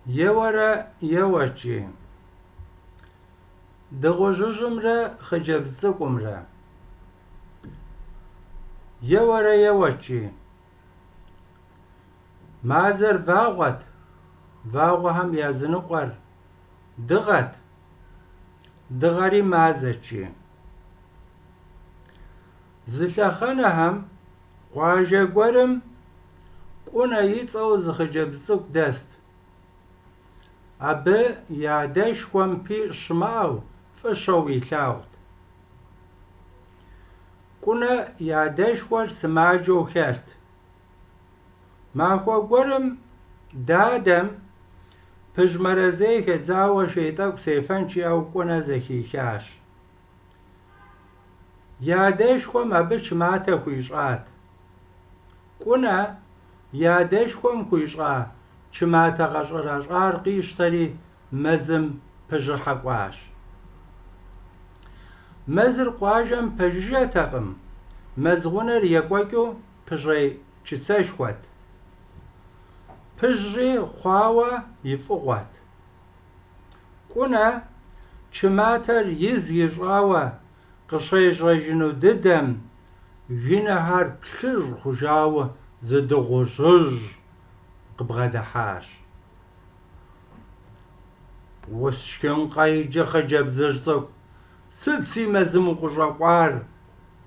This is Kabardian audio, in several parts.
يورا يوچي ДЫГըУЖЬЫЖЬЫМРЭ ХЫЭДЖЭБЗ ЦlыКlУМРЭ يورا يوچي مازر واغوت واغوهم يزنقور دغت دغري مازچي زلخنهم قواجه گورم قونا يتصو زخجبز ЦlыК دست أبي يادش خوم بي شماو فشو يلاوت كنا يادش خور سماجو خلت ما خو گورم دادم پجمرزه که زاو شیطاق سیفنچی او كنا زكي خاش يادش خوم أبي شماتا خويشات كنا يادش خوم خويشات چماتا غشراشار قيشتري مزم پجحقواش مزر قواجم پججتقم مزغونر يقوكو پجري چتساش خوات پجري خواوا يفقوات كنا چماتر يزيجاوا قشيج رجنو ددم جنهار پشر خجاو زدغوجج قبغدحاش وشكن قايج خجبزج ЦlыК سدسي مزم قجاقوار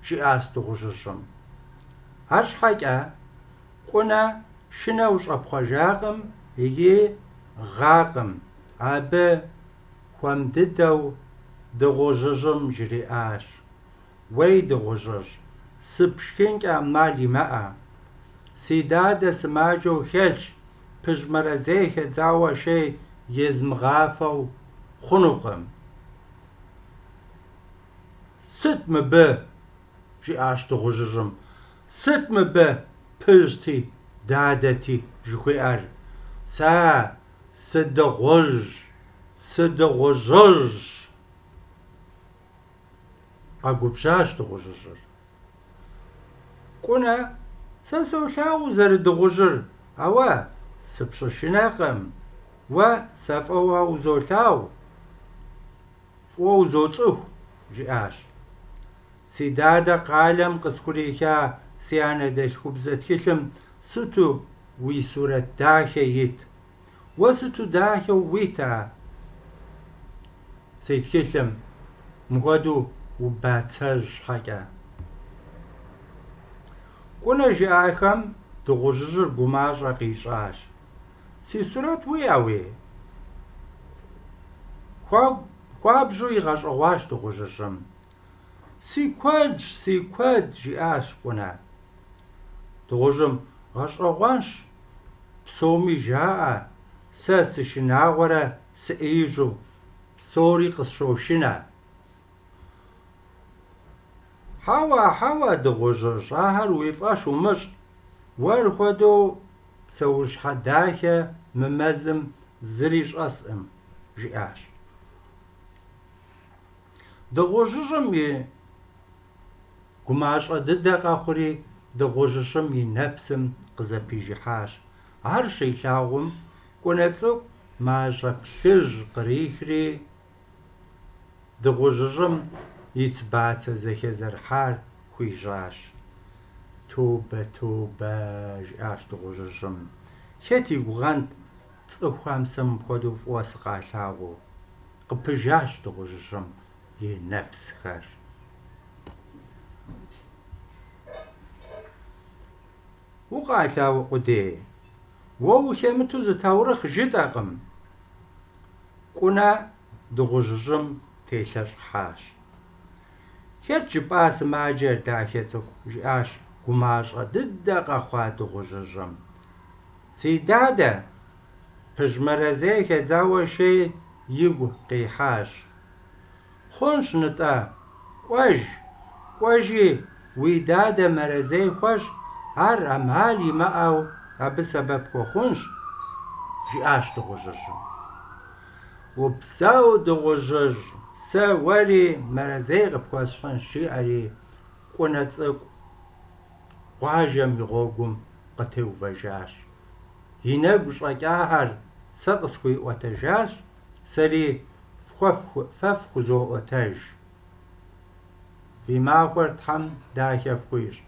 شئاست غججم هرش حاجة كنا شنوش أبخجاقم يجي غاقم أبا خوام ددو دغوججم جرياش وي دغوجج سبشكنك أمالي ماء سيداد سماجو خلش پجمرزه زاوا شي يزمغافو خنوقم ستم به جي اشت غججم ستم به پجتي دادتي جخوار سا سدغوجج اگوبشاشت غججر كنا ساسو شاو زرد غجر أوا سبششناقم و سفوا وزولتاو وزوتو جاش سيدادا قالم قسكريكا سيانا دش خبزت كلم ستو وي سورة داخيت وستو داخي ويتا سيد كلم مغدو وباتسج حاجة كنا جاكم دغوججر قماش قيشاش سي صورت وياوي خواب يغاش أغواش دغوججم سي كواد جياش كنا دغوجم غاش أغواش بسومي جاء ساس شناغورة سئيجو بسوري قصوشنا حوا دغوجج آهر ويفاش ومش ورخدو سوش حداكه ممزم زريج أسئم جياش دغوججم ي قماش ضدك آخري دغوججم ي نفسم قزبي جحاش هر شي لاغم كونتسو ما جبشج قريخري دغوججم يتبات زكي زرحار خويجاش توبة جاش دغوججم شتي غانت تصخام سم خدو فوسقا لاغو قبجاش دغوججم ي نفس خر وقالاو قدي وو شمتو زتاورخ جداقم كنا دغوججم تيشش حاش كتش باس ماجر داخيتو جاش قماش ضدك أخوات دغوججم سيدادا پجمرزه که زاو شي يگو قيحاش خونش نتا قواجي ويدادا مرزه خوش هر امالي ما او بسبب خونش جاش دغوججم وبساو دغوجج سواري مرزه بخوشخن شيء كنا ЦlыК قواجم يغوغم قتو بجاش هنا بشاكاهر сэ къысхуиӏуэтэжащ, сэри фэ фхузоӏуэтэж. Фи махуэр Тхьэм дахэ фхуищӏ.